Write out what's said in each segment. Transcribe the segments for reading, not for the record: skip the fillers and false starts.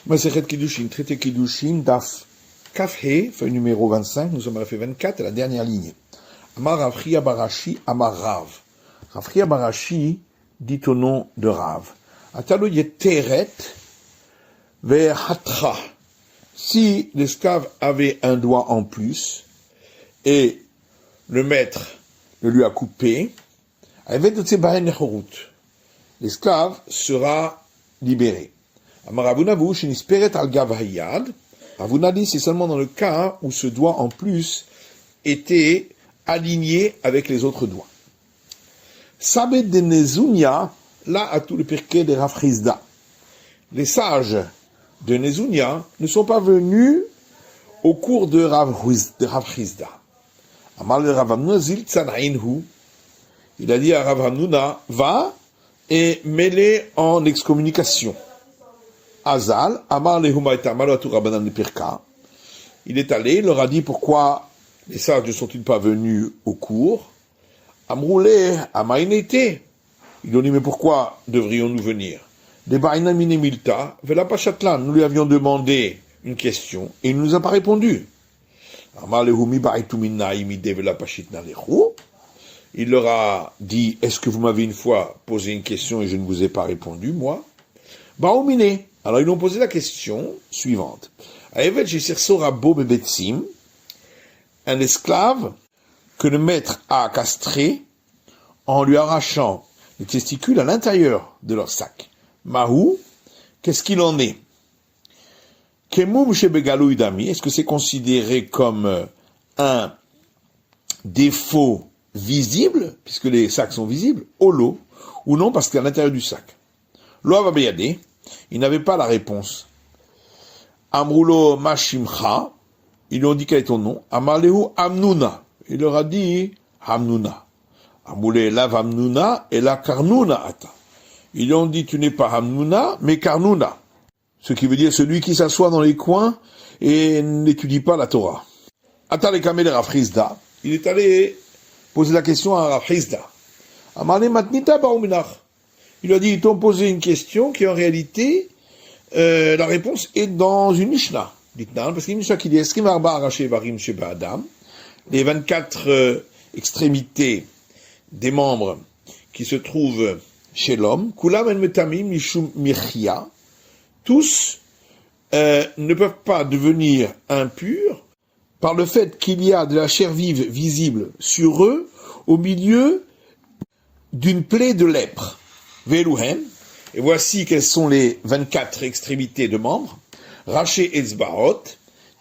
Masechet Kiddushin, traité Kiddushin, Daf Kafhe, feuille numéro 25, nous sommes à la feuille 24, à la dernière ligne. Amar Rav Chia bar Ashi, Amar Rav. Rav Chia bar Ashi dit au nom de Rav. Atalo yeteret ve'hatra. Si l'esclave avait un doigt en plus, et le maître le lui a coupé, l'esclave sera libéré. Ravuna dit c'est seulement dans le cas où ce doigt en plus était aligné avec les autres doigts. Sabed de Nezunia, là à tout le pirkei de Rav Chizda. Les sages de Nezunia ne sont pas venus au cours de Rav Chizda. Amar le Rav Hamnuna zil tzana'inhu. Il a dit à Rav Hamnuna, va et mets-les en excommunication. Azal, Amar le Humayta Malatu Rabbanan le Pirka. Il est allé, il leur a dit pourquoi les sages ne sont-ils pas venus au cours. Amroulé, Amainete. Ils ont dit, mais pourquoi devrions-nous venir? Des Baina Minemilta, Vela Pachatlan, nous lui avions demandé une question et il ne nous a pas répondu. Amar le Humi Baitumina Imide Vela Pachitna Lechu. Il leur a dit, est-ce que vous m'avez une fois posé une question et je ne vous ai pas répondu, moi? Baumine. Alors ils ont posé la question suivante. Un esclave que le maître a castré en lui arrachant les testicules à l'intérieur de leur sac. Mahou, qu'est-ce qu'il en est? Est-ce que c'est considéré comme un défaut visible, puisque les sacs sont visibles, holo, ou non, parce qu'à l'intérieur du sac. Lo bayade, il n'avait pas la réponse. Amrulo mashimcha, ils lui ont dit quel est ton nom. Amarlehu Amnuna, il leur a dit Amnuna. Amrule lav Amnuna et la Karnuna ata. Ils lui ont dit tu n'es pas Amnuna, mais Karnuna. Ce qui veut dire celui qui s'assoit dans les coins et n'étudie pas la Torah. Ata le kamel Rav Chizda, il est allé poser la question à Rav Chizda. Amarle matnita bauminach. Il lui a dit, ils t'ont posé une question qui en réalité, la réponse est dans une Mishnah. Parce qu'il y a une Mishnah qui dit, les 24 extrémités des membres qui se trouvent chez l'homme, tous ne peuvent pas devenir impurs par le fait qu'il y a de la chair vive visible sur eux au milieu d'une plaie de lèpre. Veluhem, et voici quelles sont les 24 extrémités de membres. Raché etzbaot,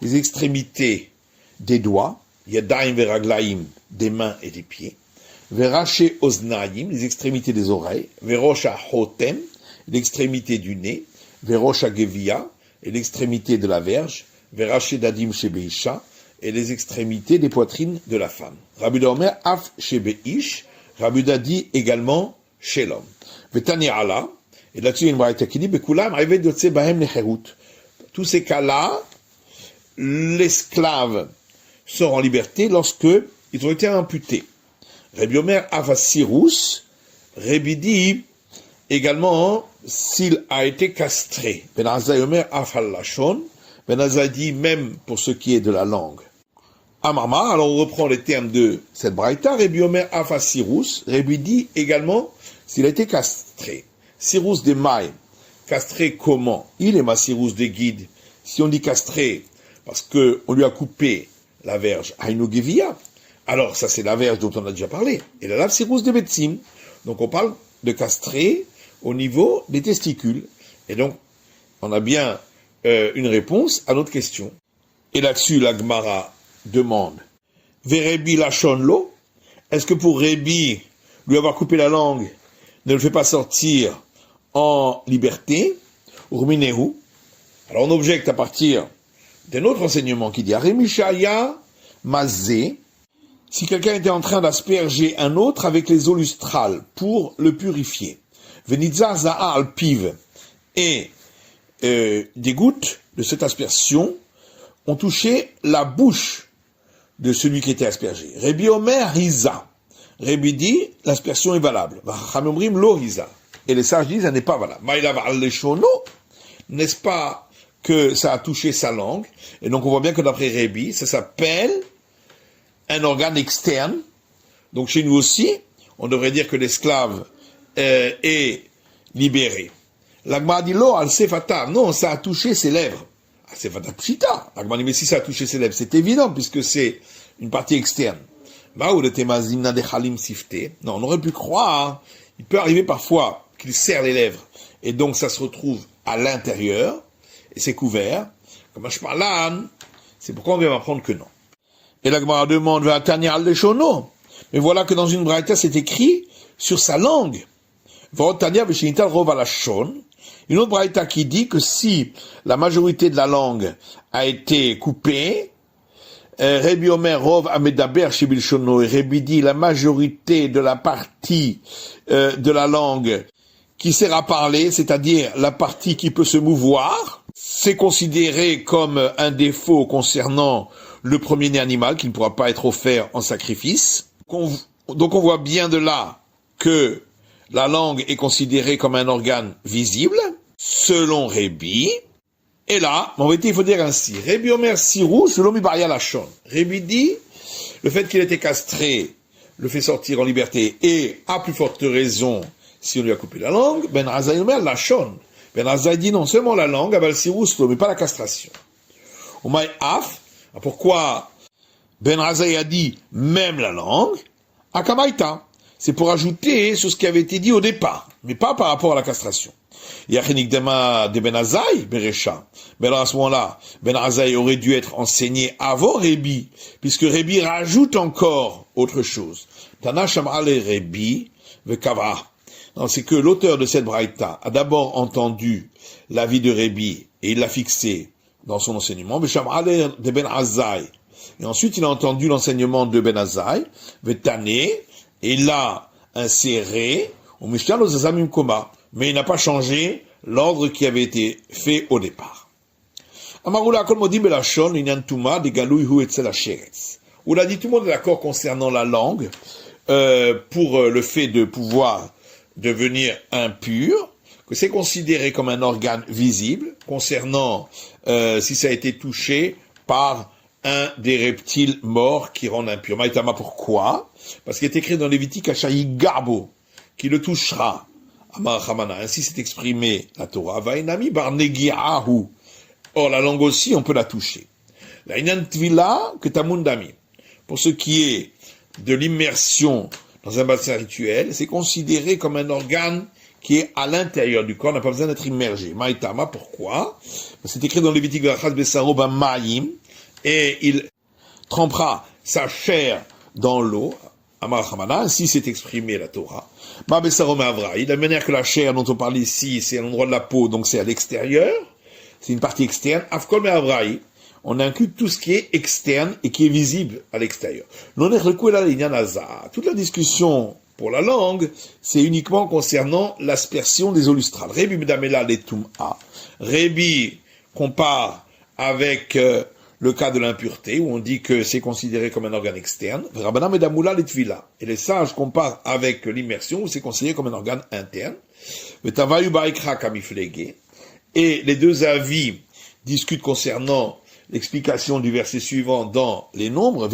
les extrémités des doigts, yadaim veraglaim, des mains et des pieds. Veraché oznaim, les extrémités des oreilles. Verosha hotem, l'extrémité du nez. Verosha gevia, et l'extrémité de la verge. Veraché dadim shebeisha, et les extrémités des poitrines de la femme. Rabbi Omer af shebeish, Rabbi dit également chez l'homme. Vetani'ala, et là-dessus il y a une braïta qui dit, Bekulam reved yotze bahem lecherut. Tous ces cas-là, l'esclave sort en liberté lorsque ils ont été amputés. Rabbi Omer avasirus, Rabbi dit également s'il a été castré. Ben Azai Omer afallachon, Ben Azai dit même pour ce qui est de la langue. Amama, alors on reprend les termes de cette braïta, Rabbi Omer avasirus, Rabbi dit également s'il a été castré. Sirus des mailles, castré comment? Il est ma sirus des guides. Si on dit castré, parce que on lui a coupé la verge, Hainogevia, alors ça c'est la verge dont on a déjà parlé. Et la lave sirus des betzim. Donc on parle de castré au niveau des testicules. Et donc, on a bien une réponse à notre question. Et là-dessus, la Gemara demande, Verebi lachonlo, est-ce que pour Rebi, lui avoir coupé la langue, ne le fait pas sortir en liberté, Urminehu. Alors on objecte à partir d'un autre enseignement qui dit Aremishaya Mazé, si quelqu'un était en train d'asperger un autre avec les eaux lustrales pour le purifier, Venitza Za'a al-Piv, et des gouttes de cette aspersion ont touché la bouche de celui qui était aspergé. Rebi Omer Hiza. Rebi dit, l'aspersion est valable. Et les sages disent, elle n'est pas valable. N'est-ce pas que ça a touché sa langue. Et donc on voit bien que d'après Rébi, ça s'appelle un organe externe. Donc chez nous aussi, on devrait dire que l'esclave est libéré. L'Agma dit lo al sefata, non, ça a touché ses lèvres. Al sefata pshita. L'Agma dit mais si ça a touché ses lèvres, c'est évident puisque c'est une partie externe. Non, on aurait pu croire, il peut arriver parfois qu'il serre les lèvres et donc ça se retrouve à l'intérieur et c'est couvert. Comme je parle là, c'est pourquoi on vient m'apprendre que non. Et la Gemara demande, mais voilà que dans une braïta c'est écrit sur sa langue. Une autre braïta qui dit que si la majorité de la langue a été coupée, Rebi Omer Rov Amedaber Shibilshono, et Rebi dit la majorité de la partie de la langue qui sert à parler, c'est-à-dire la partie qui peut se mouvoir, c'est considéré comme un défaut concernant le premier-né animal qui ne pourra pas être offert en sacrifice. Donc on voit bien de là que la langue est considérée comme un organe visible, selon Rebi. Et là, en vérité, il faut dire ainsi. Rebi Omer Sirou, selon Mibaria Lachon. Rebi dit, le fait qu'il ait été castré le fait sortir en liberté, et à plus forte raison, si on lui a coupé la langue, Ben Azai Omer Lachon. Ben Azai dit non seulement la langue, Abal Sirou, mais pas la castration. Omaï Af, pourquoi Ben Azai a dit même la langue, Akamaïta. C'est pour ajouter sur ce qui avait été dit au départ, mais pas par rapport à la castration. Yachinikdema de Ben Azai, Berecha. Mais alors à ce moment-là, Ben Azai aurait dû être enseigné avant Rebi, puisque Rebi rajoute encore autre chose. Tana Sham'ale Rebi, Vekava. C'est que l'auteur de cette braïta a d'abord entendu l'avis de Rebi, et il l'a fixé dans son enseignement, Vesham'ale de Ben Azai. Et ensuite il a entendu l'enseignement de Ben Azai, Vetane, et il l'a inséré au Mishnah aux Azamim Koma, mais il n'a pas changé l'ordre qui avait été fait au départ. Amarula kol modi belashon inyan tuma de galui hu etzel hasheretz. On a dit tout le monde est d'accord concernant la langue pour le fait de pouvoir devenir impur, que c'est considéré comme un organe visible concernant si ça a été touché par un des reptiles morts qui rendent impur. Maïtama, pourquoi? Parce qu'il est écrit dans Lévitique Achayi Garbo, qui le touchera. Amar Hamana, ainsi s'est exprimé la Torah. Vainami bar negi'ahu. Or, la langue aussi, on peut la toucher. La inan tvila que tamundami. Pour ce qui est de l'immersion dans un bassin rituel, c'est considéré comme un organe qui est à l'intérieur du corps, n'a pas besoin d'être immergé. Maïtama, pourquoi? C'est écrit dans Lévitique Vachas Besaro Bamaïm, et il trempera sa chair dans l'eau. Amar Hamana, ainsi s'est exprimé la Torah. Ma Besaro Mavraï, de la manière que la chair dont on parle ici, c'est à l'endroit de la peau, donc c'est à l'extérieur, c'est une partie externe. Afkol Mavraï, on inclut tout ce qui est externe et qui est visible à l'extérieur. Toute la discussion pour la langue, c'est uniquement concernant l'aspersion des eaux lustrales. Rebi Medamela Letum'a. Rebi compare avec le cas de l'impureté, où on dit que c'est considéré comme un organe externe. Rabbanan Medamula Letvila. Et les sages comparent avec l'immersion, où c'est considéré comme un organe interne. Et les deux avis discutent concernant l'explication du verset suivant dans les nombres. Le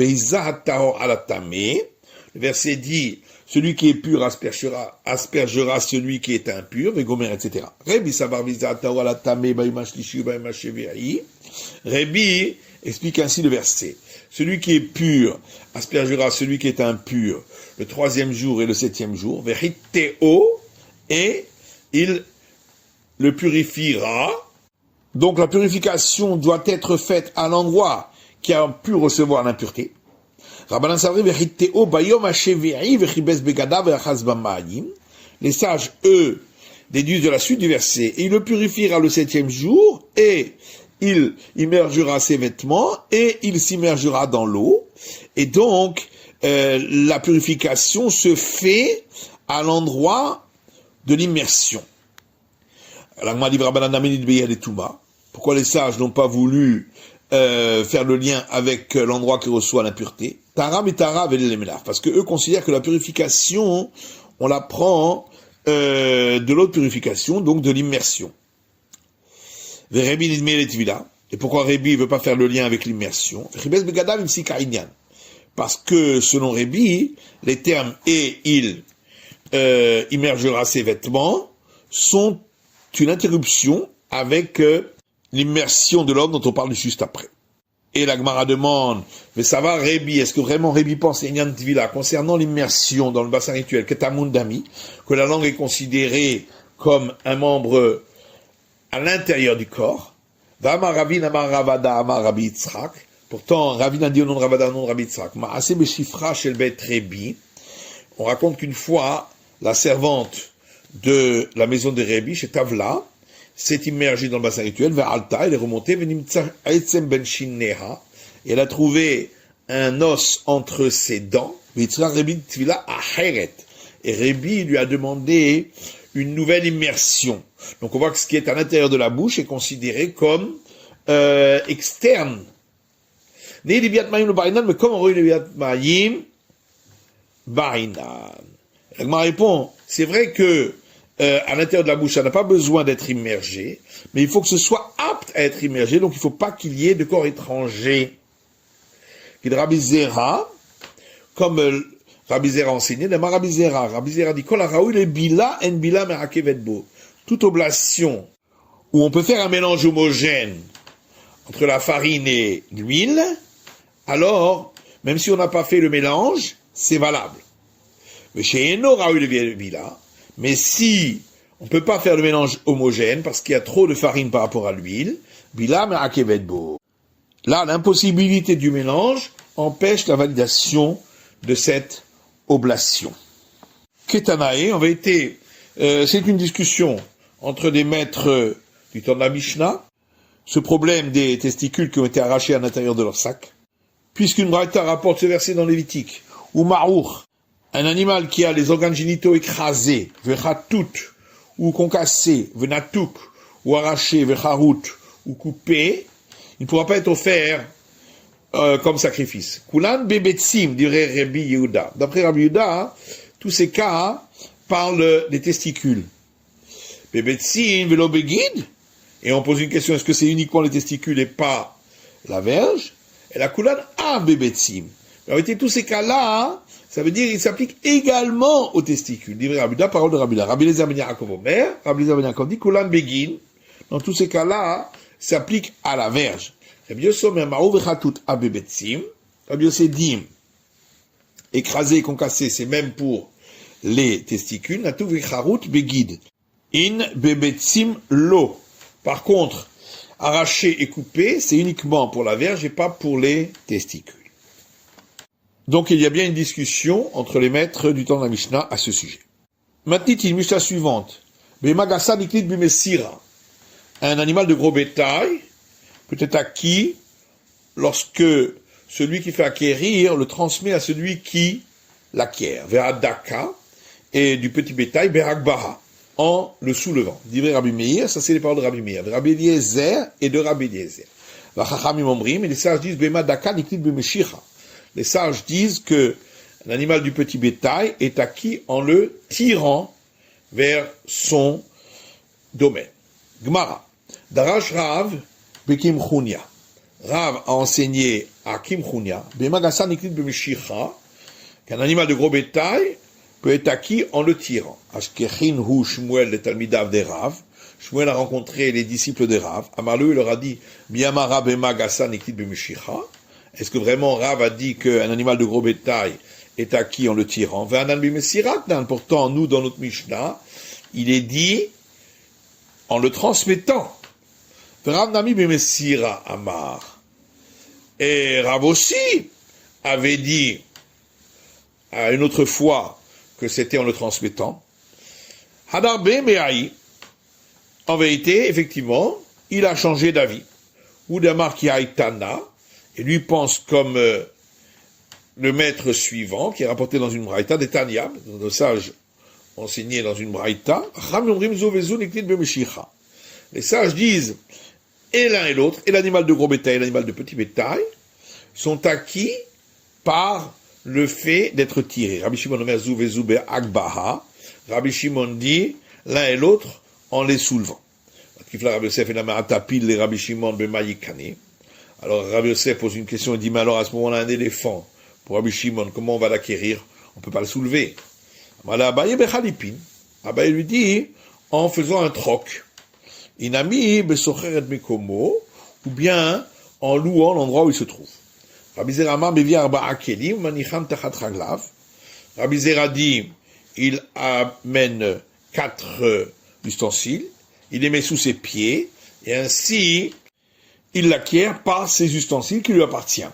verset dit, celui qui est pur aspergera celui qui est impur, Vegomer, etc. Rebi explique ainsi le verset. Celui qui est pur aspergera celui qui est impur le 3e jour et le 7e jour, et il le purifiera. Donc la purification doit être faite à l'endroit qui a pu recevoir l'impureté. Les sages, eux, déduisent de la suite du verset. Et il le purifiera le 7e jour, et il immergera ses vêtements, et il s'immergera dans l'eau. Et donc, la purification se fait à l'endroit de l'immersion. Pourquoi les sages n'ont pas voulu faire le lien avec l'endroit qui reçoit l'impureté? Parce que eux considèrent que la purification, on la prend de l'autre purification, donc de l'immersion. Verebi nidme le tvila. Et pourquoi Rébi ne veut pas faire le lien avec l'immersion? Parce que selon Rébi, les termes et il immergera ses vêtements sont une interruption avec l'immersion de l'homme dont on parle juste après. Et la Gemara demande, mais ça va Rébi, est-ce que vraiment Rébi pense Enyan Tvila concernant l'immersion dans le bassin rituel, Ketamundami, que la langue est considérée comme un membre à l'intérieur du corps? Vama Ravin Amar Ravada Amar Rabbi Yitzhak. Pourtant, Ravin a dit au nom de Ravada, au nom de Rabbi Yitzhak. Ma'aseh beshifra shel bet Rébi. On raconte qu'une fois, la servante de la maison de Rébi, chez Tavla, s'est immergée dans le bassin rituel, vers Alta, elle est remontée, et elle a trouvé un os entre ses dents, et Rébi lui a demandé une nouvelle immersion. Donc on voit que ce qui est à l'intérieur de la bouche est considéré comme externe. Mais comme on me répond, c'est vrai que à l'intérieur de la bouche, ça n'a pas besoin d'être immergé, mais il faut que ce soit apte à être immergé, donc il ne faut pas qu'il y ait de corps étranger. Rabbi Zera, comme Rabbi Zera enseigné, Rabbi Zera dit, toute oblation où on peut faire un mélange homogène entre la farine et l'huile, alors, même si on n'a pas fait le mélange, c'est valable. Mais chez Eno Raoul Bila, mais si on ne peut pas faire le mélange homogène parce qu'il y a trop de farine par rapport à l'huile, Bila Me'akevedbo. Là, l'impossibilité du mélange empêche la validation de cette oblation. Ketanae, en vérité, c'est une discussion entre des maîtres du temps de la Mishnah, ce problème des testicules qui ont été arrachés à l'intérieur de leur sac, puisqu'une braïta rapporte ce verset dans Lévitique, ou Marour, un animal qui a les organes génitaux écrasés, vechatout, ou concassés, venatouk, ou arrachés, vecharout, ou coupés, il ne pourra pas être offert comme sacrifice. Kulan bebetsim, dirait Rabbi Yehuda. D'après Rabbi Yehuda, tous ces cas parlent des testicules. Bebetsim velo begid, et on pose une question, est-ce que c'est uniquement les testicules et pas la verge? Et la kulan a bebetsim. En réalité, tous ces cas-là, ça veut dire qu'ils s'appliquent également aux testicules. Divrei Rabbi Yehuda, parole de Rabbi Yehuda. Rabbi Eliezer ben Yaakov Omer, Rabbi Eliezer ben Yaakov dit kulan begin. Dans tous ces cas-là, s'applique à la verge. Rabbi Yossé Omer ma'ou vechatout a bebetsim. Rabbi Yossé dit écrasé, concassé, c'est même pour les testicules. Natou vecharut begid. In bebetsim lo. Par contre, arraché et coupé, c'est uniquement pour la verge et pas pour les testicules. Donc il y a bien une discussion entre les maîtres du temps de la Mishnah à ce sujet. Maintenant, il Mishnah suivante. Bemagasa niklit bimesira. Un animal de gros bétail peut être acquis lorsque celui qui fait acquérir le transmet à celui qui l'acquiert. Ve'adaka, et du petit bétail, be'akbaha, en le soulevant. Divrei Rabbi Meir, ça c'est les paroles de Rabbi Meir. De Rabbi Eliezer et de Rabbi Eliezer. V'chachamim omrim, et les sages disent, be'madaka niklit bimeshicha. Les sages disent que l'animal du petit bétail est acquis en le tirant vers son domaine. Gemara. Darash Rav bekim chunia. Rav a enseigné à Kim Chunia, bemagasa niklit bemeshicha, qu'un animal de gros bétail peut être acquis en le tirant. Ashkechin hu Shmuel le talmidav de Rav. Shmuel a rencontré les disciples de Rav. Amarlu, il leur a dit, Miyamara bemagasa niklit bemeshicha. Est-ce que vraiment Rav a dit qu'un animal de gros bétail est acquis en le tirant? Pourtant, nous, dans notre Mishnah, il est dit en le transmettant. Rav Nami b'mesira amar. Et Rav aussi avait dit à une autre fois que c'était en le transmettant. Hadar Me'ai. En vérité, effectivement, il a changé d'avis. Ou d'Amar qui Tana, et lui pense comme le maître suivant, qui est rapporté dans une braïta, des Tanyam, nos sages enseignés dans une braïta. Les sages disent, et l'un et l'autre, et l'animal de gros bétail et l'animal de petit bétail, sont acquis par le fait d'être tirés. Rabbi Shimon Omer Zouvezou Akbaha. Rabbi Shimon dit, l'un et l'autre, en les soulevant. Kifla Rabbi Yosef et la Maratapil, les Rabbi Shimon ben Mayikani. Alors Rabbi Yosef pose une question et dit, mais alors à ce moment-là, un éléphant, pour Rabbi Shimon, comment on va l'acquérir? On ne peut pas le soulever. Voilà, Abaye Bechalipin. Abaye lui dit, en faisant un troc. Inami Besocheret Mekomo, ou bien en louant l'endroit où il se trouve. Rabbi Zera Mevi Arba'a Kelim, Manichan Tachat Raglav. Rabbi Zera dit, il amène 4 ustensiles, il les met sous ses pieds, et ainsi, il l'acquiert par ces ustensiles qui lui appartiennent.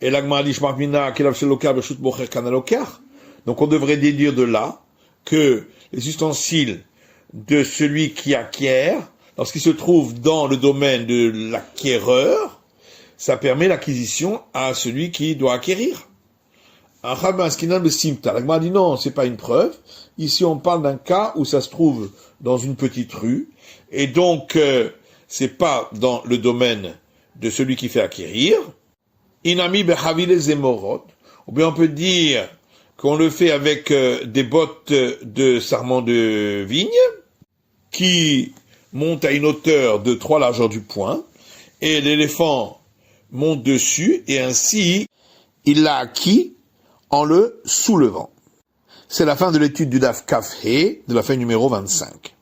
Et l'agma dit, donc on devrait déduire de là que les ustensiles de celui qui acquiert, lorsqu'il se trouve dans le domaine de l'acquéreur, ça permet l'acquisition à celui qui doit acquérir. L'agma dit non, c'est pas une preuve. Ici on parle d'un cas où ça se trouve dans une petite rue, et donc c'est pas dans le domaine de celui qui fait acquérir. Inami behavile zemorot, ou bien on peut dire qu'on le fait avec des bottes de sarment de vigne qui montent à une hauteur de 3 largeurs du poing, et l'éléphant monte dessus, et ainsi il l'a acquis en le soulevant. C'est la fin de l'étude du Daf Kaf He, de la feuille numéro 25.